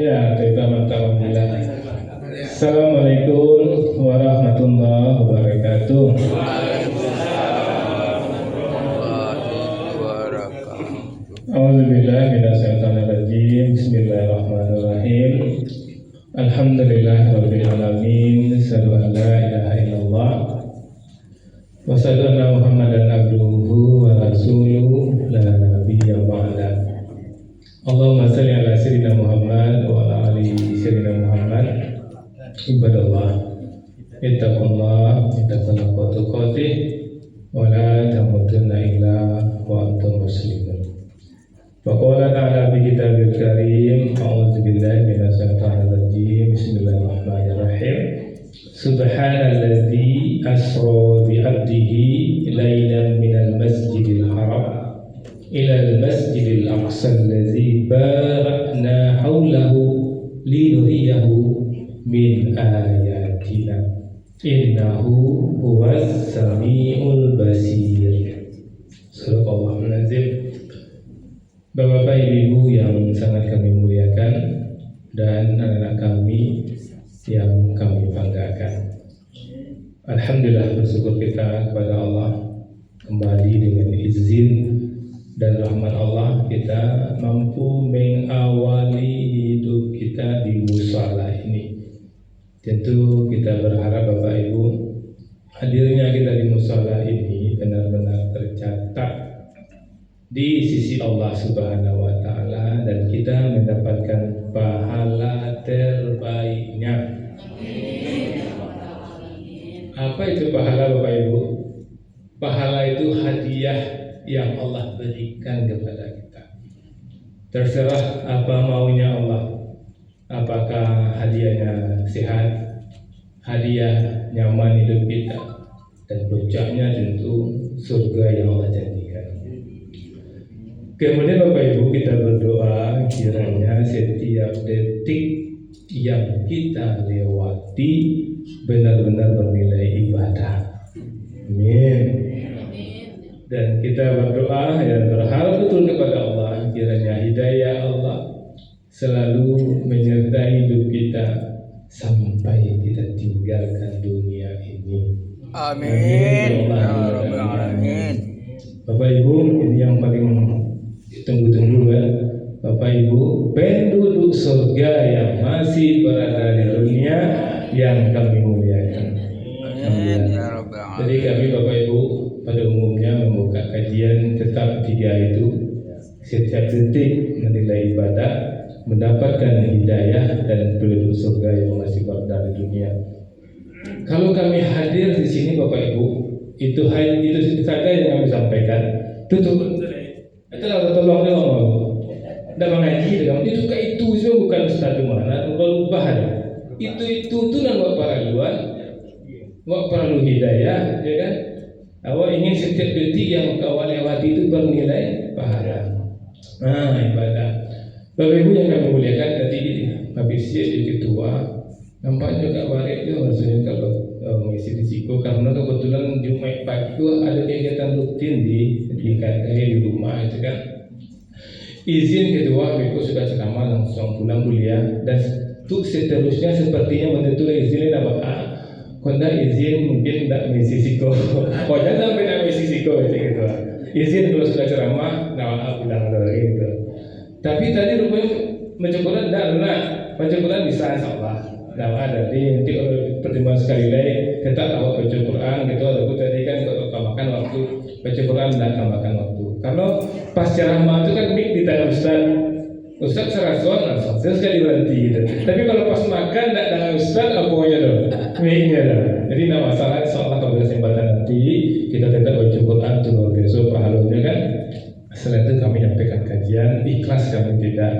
Ya, kita mantap. Assalamualaikum warahmatullahi wabarakatuh. A'udzubillahi minasyaitonirrajim. Bismillahirrahmanirrahim. Alhamdulillahirabbil alamin. Asyhadu an la ilaha illallah wa asyhadu anna Muhammadan abduhu wa rasuluhu la nabiyya ba'da. Allahumma shalli ala sayyidina Muhammad wa ala ali sayyidina Muhammad. Ibadallah, ittaqullah haqqa tuqatih wa la tamutunna illa wa antum muslimun. Wa qala ta'ala fi kitabil karim, a'udzu billahi minasyaitonir rajim. Bismillahirrahmanirrahim. Subhanalladzi asra bi 'abdihi lailan minal masjidil haram ila al-masjidil aqsa allazi barakna haulahu linuriyahu min ayatina innahu huwas samiul basir. Subhanallahul azim. Bapak Ibu yang sangat kami muliakan dan anak-anak kami yang kami banggakan, alhamdulillah, bersyukur kita kepada Allah kembali dengan izin dan rahmat Allah kita mampu mengawali hidup kita di musala ini. Tentu kita berharap Bapak Ibu, hadirnya kita di musala ini benar-benar tercatat di sisi Allah Subhanahu wa taala dan kita mendapatkan pahala terbaiknya. Apa itu pahala Bapak Ibu? Pahala itu hadiah yang Allah berikan kepada kita. Terserah apa maunya Allah. Apakah hadiahnya sehat, hadiah nyaman hidup kita, dan puncaknya tentu surga yang Allah janjikan. Kemudian Bapak Ibu, kita berdoa kiranya setiap detik yang kita lewati benar-benar bernilai ibadah. Amin. Dan kita berdoa dan berharap betul kepada Allah kiranya hidayah Allah selalu menyertai hidup kita sampai kita tinggalkan dunia ini. Amin. Amin. Bapak Ibu, ini yang paling ditunggu-tunggu ya. Bapak Ibu, penduduk surga yang masih berada di dunia yang kami muliakan. Amin. Jadi kami Bapak Ibu pada umumnya membuka kajian tetap 3 itu. Setiap detik menilai ibadah, mendapatkan hidayah dan penduduk surga yang masih berada di dunia. Kalau kami hadir di sini Bapak Ibu, itu saja yang kami sampaikan. Tutup. Itulah tolong dia ngomong. Tidak mengaji dengan itu semua bukan satu mana, berubah. Itu nang para luar, nggak perlu hidayah, ya kan? Awak ingin setiap detik yang kau lewati itu bernilai pahala. Nah, ibadah. Bapak Ibu yang kami muliakan, tadi habis jadi ketua, nampak juga balik itu maksudnya kalau mengisi risiko karena kebetulan Jumat pagi itu ada kegiatan rutin di kantor di rumah itu kan. Izin ketua, Beko sudah ceramah langsung pulang kuliah dan untuk seterusnya sepertinya menentukan izinnya apa? Konda izin mungkin tidak mengisi risiko. Pokoknya sampai tidak mengisi risiko itu gitu. Izin kalau sudah ceramah, nah bilang lagi gitu. Tapi tadi rupanya mencokulan tidak benar. Mencokulan bisa insyaallah. Nah dari nanti pertemuan sekali lagi kita awak baca Quran gitu. Aku tadi kan kalau tambahkan waktu baca Quran dan tambahkan waktu. Kalau pas ceramah itu kan mik ditanya Ustaz serasuan langsung sekali berhenti gitu. Tapi kalau pas makan tidak dengan Ustaz apa aja dong, miknya dong. Jadi tidak masalah, insyaallah kalau kesempatan nanti kita tetap baca Quran tuh luar biasa pahalanya kan. Setelah itu kami nyampaikan kajian, ikhlas kami tidak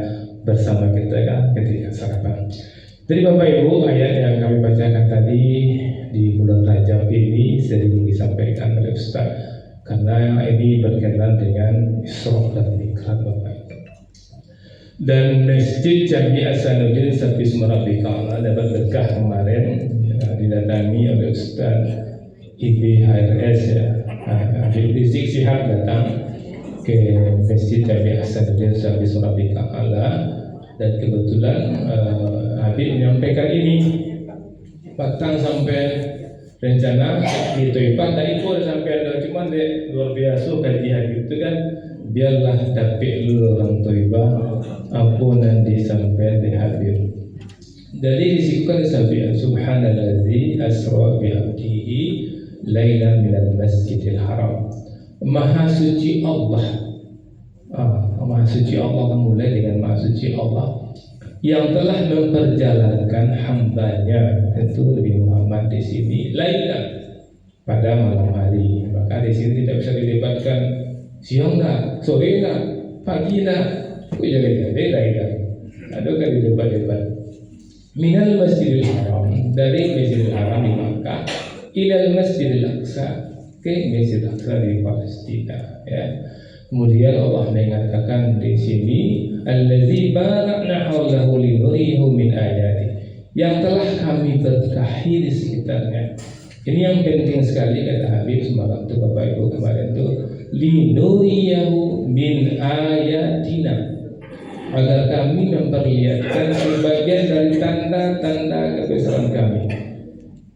bersama kita kan ketika sarapan. Jadi Bapak Ibu, ayat yang kami bacakan tadi di bulan Rajab semacam ini sering disampaikan oleh Ustaz karena ini berkaitan dengan Isra dan Mi'raj Bapak Ibu. Dan Masjid Jami Hasanuddin Safis Merafiqa'ala dapat berkah kemarin didatangi oleh Ustaz IBHRS ya, Habib Rizik Syihab datang ke Masjid Jami Hasanuddin Safis Merafiqa'ala dan kebetulan Habib menyampaikan ini Batang sampai rencana di Toipan tak ikut sampai ada cuman luar biasa kajian itu kan biarlah tapi lu orang Toiba ampunan disampaikan di Habib. Jadi disebutkan sahabat subhanallazi asra bi 'abdihi lailan minal masjidil haram. Maha suci Allah. Maha suci Allah mulai dengan maha suci Allah yang telah memperjalankan hambanya, tentu Nabi Muhammad di sini lailan pada malam hari. Maka di sini tidak bisa didebatkan siang nak, sore nak, pagi nak, jangan lailan. Ada kan debat-debat. Minal Masjidil Haram, dari Masjidil Haram di Makkah ilal Masjidil Aqsa ke Masjidil Aqsa di Palestina ya. Kemudian Allah mengatakan di sini allazi barakna haulahu linurihu min ayati, yang telah kami berkahi di sekitarnya. Ini yang penting sekali kata Habib semalam tuh Bapak Ibu kemarin tuh linuriyahu min ayatina, agar kami memperlihatkan sebagian dari tanda-tanda kebesaran kami.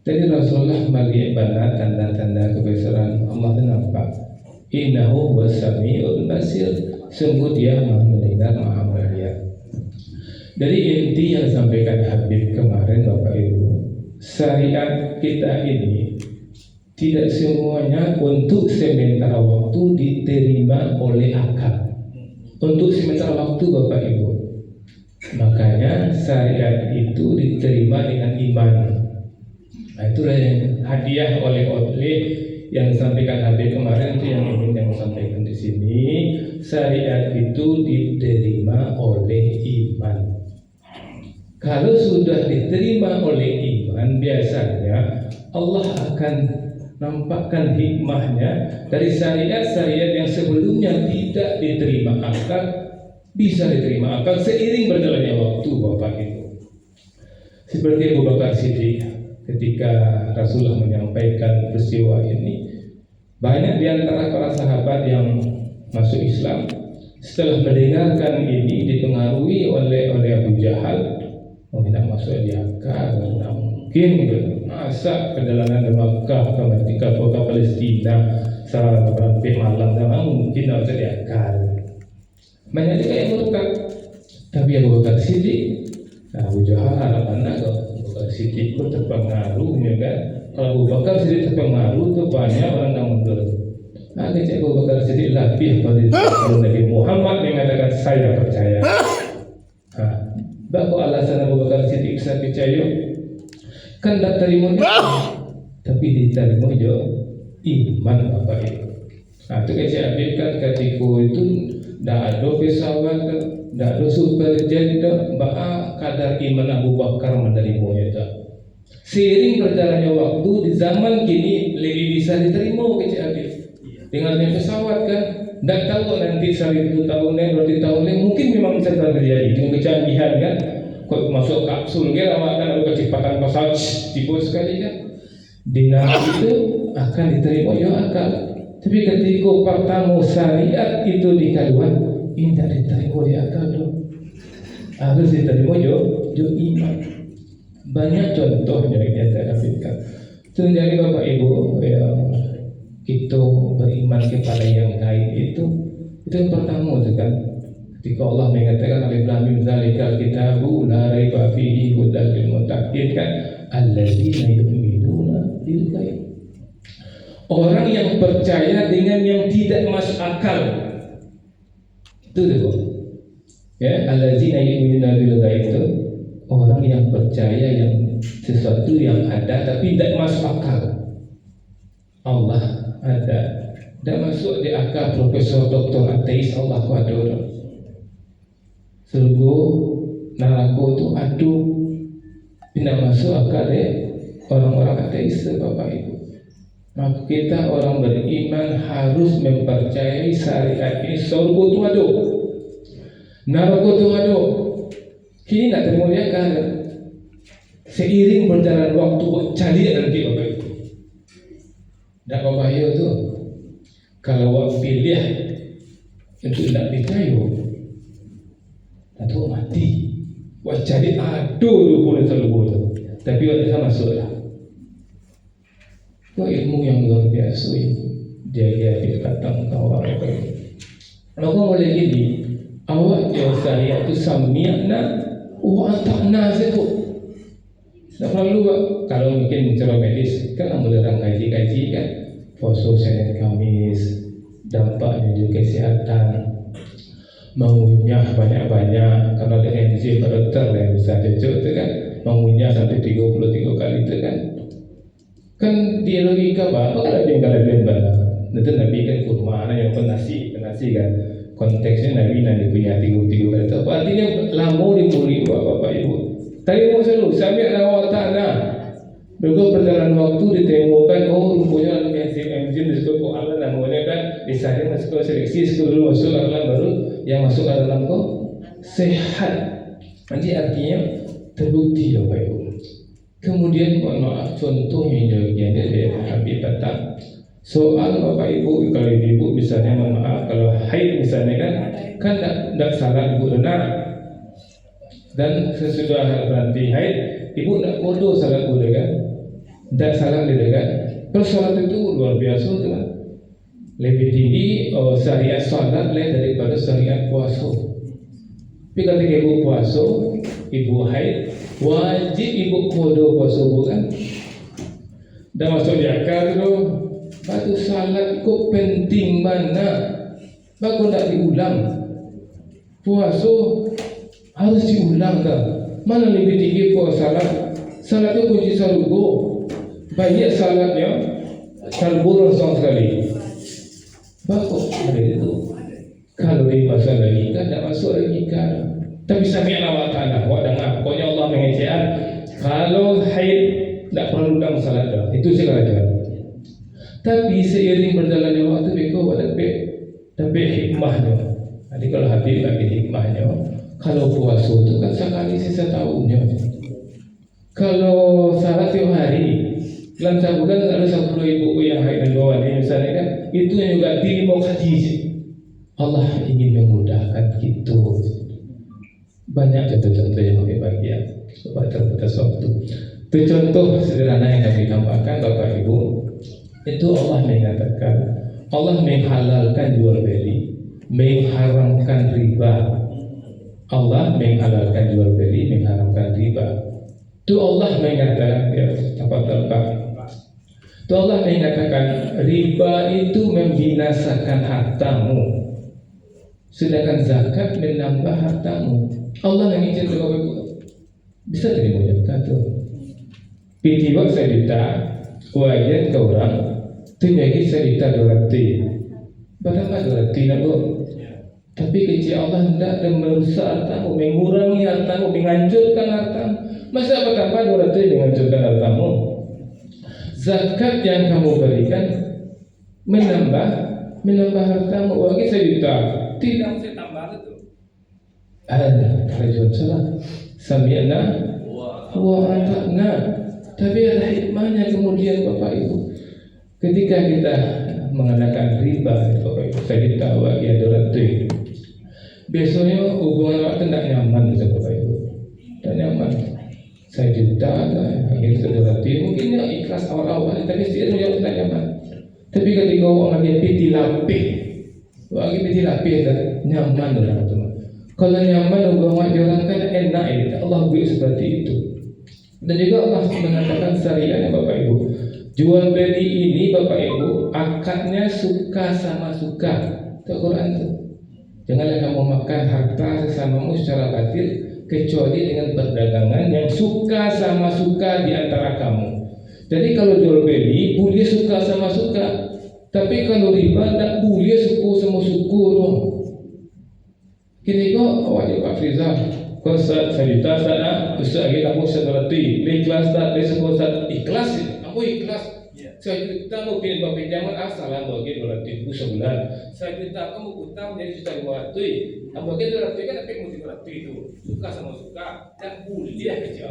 Jadi Rasulullah melihat tanda-tanda kebesaran Allah itu nampak. Innahu wasami'ul basir, sungguh dia maha mendengar maha melihat. Dari inti yang disampaikan Habib kemarin Bapak Ibu, syariat kita ini tidak semuanya untuk sementara waktu diterima oleh akal. Untuk sementara waktu Bapak Ibu, makanya syariat itu diterima dengan iman. Nah, itulah yang hadiah oleh yang disampaikan Habib kemarin itu yang ingin yang sampaikan di sini. Syariat itu diterima oleh iman. Kalau sudah diterima oleh iman, biasanya Allah akan nampakkan hikmahnya dari syariat-syariat yang sebelumnya tidak diterima akal bisa diterima akal seiring berjalannya waktu Bapak Ibu. Seperti Abu Bakar Siddiq ketika Rasulullah menyampaikan peristiwa ini, banyak di antara para sahabat yang masuk Islam setelah mendengarkan ini dipengaruhi oleh Abu Jahal, tidak masuk di akal, tidak mungkin masa perjalanan dari Makkah ke Palestina sampai malam, tidak mungkin tidak di akal. Banyak juga yang murtad, tapi Abu Bakar Siddiq, Abu Jahal harapannya Abu Bakar Siddiq itu terpengaruhnya kan. Kalau Abu Bakar Siddiq terpengaruh itu banyak orang yang mundur. Kecil Abu Bakar Siddiq lebih pada kalau Nabi Muhammad mengatakan saya percaya. Bapak alasan Abu Bakar Siddiq saya percaya kan tak terima tapi diterima juga iman Bapak Ibu. Itu kecil Habib kan ketika itu tidak ada pesawat, tidak ada superjet, kadar iman Abu Bakar menerimanya itu. Seiring berjalannya waktu di zaman kini lebih bisa diterima kecil Habib. Dengan pesawat kan, tidak tahu nanti 1000 tahunnya, 20 tahunnya mungkin memang bisa terjadi dengan kecanggihan kan. Kok masuk kapsul kan, kan ada kecepatan pesawat tiba sekali kan. Dengan itu akan diterima ya akal. Tapi ketika pertama syariat itu dikaluan, ini tidak diterima di akal dong. Harus diterima jo iman. Banyak contohnya yang kita dapatkan. Jadi Bapak Ibu ya, kita beriman kepada yang gaib itu yang pertama itu kan. Ketika Allah mengatakan alif lam mim zalikal kitabu la raiba fihi hudal lil muttaqin kan alladzina yu'minuna bil ghaib. Orang yang percaya dengan yang tidak masuk akal. Itu tuh. Ya, alladzina yu'minuna bil ghaib itu orang yang percaya yang sesuatu yang ada tapi tidak masuk akal. Allah ada, tidak masuk di akal profesor doktor ateis Allah ada. Surga neraka itu aduh, tidak masuk akal orang-orang ateis Bapak Ibu. Maka kita orang beriman harus mempercayai syariat ini sorgo tuado, naroko tuado. Kini nak termuliakan. Seiring berjalan waktu cari nanti Bapak Ibu. Tak bahaya tu. Kalau awak pilih untuk nak percaya, atau mati. Awak cari aduh boleh terlalu tu. Tapi awak tak masuk lah. Wah, ilmu yang luar biasa ini. Dia datang ke awak. Kalau kau boleh gini, awak jauh saya tu sami'na wa ata'na saja. Tak perlu kalau mungkin cara medis kan melarang kaji-kaji kan, puasa Senin Kamis, dampaknya juga kesehatan, mengunyah banyak-banyak. Kalau ada enzim dokter yang bisa cocok tu kan, mengunyah sampai 33 kali tu kan dia logika apa kalau dia banyak. Nanti Nabi kan kurma yang penasi kan, konteksnya Nabi nanti punya 33 kali tu. Artinya lama dipuli Bapak Ibu. Tapi mau selalu sampai awak tanah. Juga perjalanan waktu ditemukan rupanya enzim disebut Allah namanya kan misalnya masuk ke seleksi sebelum masuk ke dalam baru yang masuk ke dalam kok sehat. Nanti artinya terbukti Bapak Ibu. Kemudian mohon maaf contohnya yang dari Habib Batak soal Bapak Ibu kalau ibu misalnya mohon maaf kalau haid misalnya kan tak salah ibu benar. Dan sesudah berhenti haid, ibu nak kodo salat kodo kan? Tak salah dia kan? Kalau salat itu luar biasa tu kan? Lebih tinggi syariat salat lain daripada syariat puasa. Tapi ketika ibu puasa, ibu haid, wajib ibu kodo puasa bukan? Dah masuk di akal tu, batu salat kok penting mana? Bagus tak diulang? Puasa harus diulang tak? Mana lebih tinggi puasa salat? Salat itu kunci sargo. Banyak salatnya sargo langsung sekali. Bagus ada itu. Kalau dia masuk lagi kan tak masuk lagi kan. Tapi sampai Allah Taala, awak dengar. Pokoknya Allah mengejaan. Kalau haid tak perlu ulang salat dah. Itu saya katakan. Tapi seiring berjalannya waktu mereka dapat hikmahnya. Jadi kalau hati lagi hikmahnya. Kalau puasa itu kan sekali sisa tahunnya. Kalau salat tiap hari, dalam sebulan ada 10 ibu yang haid dan bawah ini misalnya kan, itu yang juga mau haji. Allah ingin memudahkan itu. Banyak contoh-contoh yang kami bagi ya, sebab terbatas waktu. Itu contoh sederhana yang kami tambahkan Bapak Ibu. Itu Allah mengatakan, Allah menghalalkan jual beli, mengharamkan riba. Allah menghalalkan jual beli, mengharamkan riba. Itu Allah mengatakan itu Allah mengatakan riba itu membinasakan hartamu, sedangkan zakat menambah hartamu. Allah yang izin kepada ibu bisa jadi mengucapkan tu. Pitiwak saya dita, wajan ke orang, tu jadi saya dita 200. Berapa 200 nak bu? Tapi kecil Allah hendak dan merusak hartamu, mengurangi hartamu, menghancurkan hartamu. Masa betapa 200 menghancurkan hartamu? Zakat yang kamu berikan menambah hartamu. Bagi saya juta, tidak mesti tambah itu. Ada kerajaan salah. Sami'na wa ata'na. Tapi ada hikmahnya kemudian Bapak Ibu. Ketika kita mengadakan riba, Bapak Ibu, saya tahu bagi ada ratu. Biasanya hubungan waktu tidak nyaman dengan Bapak Ibu. Tak nyaman. Saya juta, akhirnya sudah ratu. Mungkin ya ikhlas awal-awal, tapi setiap tak nyaman. Tapi ketika orang lagi piti lapih, bagi piti lapih tak nyaman dalam teman. Kalau nyaman hubungan jalan kan enak ini. Allah beri seperti itu. Dan juga Allah mengatakan syariatnya Bapak Ibu. Jual beli ini Bapak Ibu akadnya suka sama suka. Itu Quran itu. Janganlah kamu makan harta sesamamu secara batil kecuali dengan perdagangan yang suka sama suka di antara kamu. Jadi kalau jual beli boleh suka sama suka. Tapi kalau riba tak boleh suku sama suku dong. Kini kok awak Pak Frizal kau cerita sana, ustaz lagi kamu seperti ikhlas tak? Dia sebut ikhlas, aku ikhlas. 1 juta mungkin bapak pinjaman asalan bagi 200 ribu sebulan. 1 juta kamu utang jadi juta 200. Bagi 200 kan tapi mesti 200 itu suka sama suka dan kuliah kecil.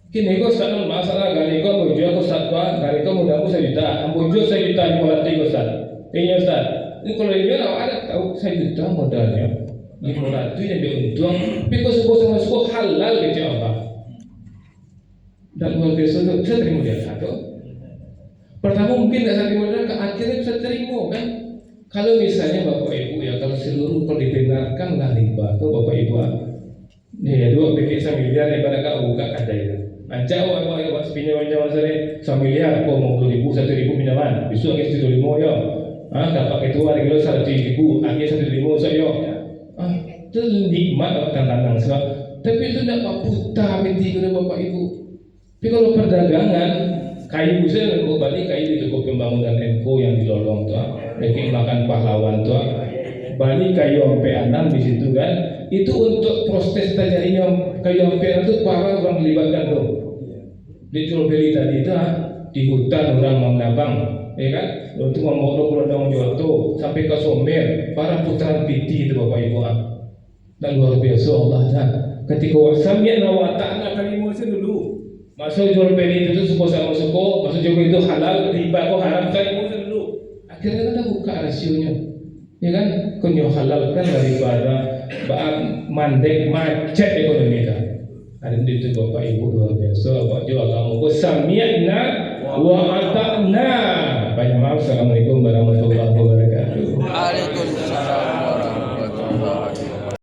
Kini kau sekarang masalah gari kau bojo aku satwa gari kau mudah aku 1 juta, bojo 1 juta 500 Ustaz. Ini Ustaz. Ini kalau ini ada tahu 1 juta modalnya 500 yang dia untung, tapi kau sama suku halal kecil apa? Dan luar biasa itu bisa terima dia satu. Pertama mungkin tidak terima dia, akhirnya bisa terima kan? Kalau misalnya bapak ibu ya, kalau seluruh dibenarkan lah riba, tuh bapak ibu ya 2 BK miliar daripada kau buka ada ya. Ancau apa pinjaman sore 1 miliar, kau mau 20 1 ribu pinjaman, besok lagi 1 ribu ya. Dapat ketua regular 100 ribu, akhirnya 1 ribu saya. Itu nikmat tantangan sebab. Tapi itu tidak putar binti kepada bapak ibu. Tapi kalau perdagangan kayu saya mau balik kayu itu kok pembangunan Enko yang dilolong tuh, bikin makan pahlawan tuh, balik kayu sampai 6 di situ kan, itu untuk proses terjadinya kayu sampai itu para orang melibatkan tuh, di jual beli tadi itu di hutan orang mau nabang, ya kan, untuk memotong ladang joto sampai ke Somer, para putaran piti itu bapak ibu dan luar biasa Allah kan, ketika wasamnya nawatana kalimu itu dulu. Masuk jual beli itu suku sama suku, masuk juga itu halal, riba kok haram kalimu itu dulu. Akhirnya kita buka rasionya, ya kan? Kunyo halal kan daripada mandek macet ekonomi kita. Ada itu bapak ibu luar biasa, bapak juga kamu sami'na wa ata'na. Banyak maaf. Assalamualaikum warahmatullahi wabarakatuh. Waalaikumsalam.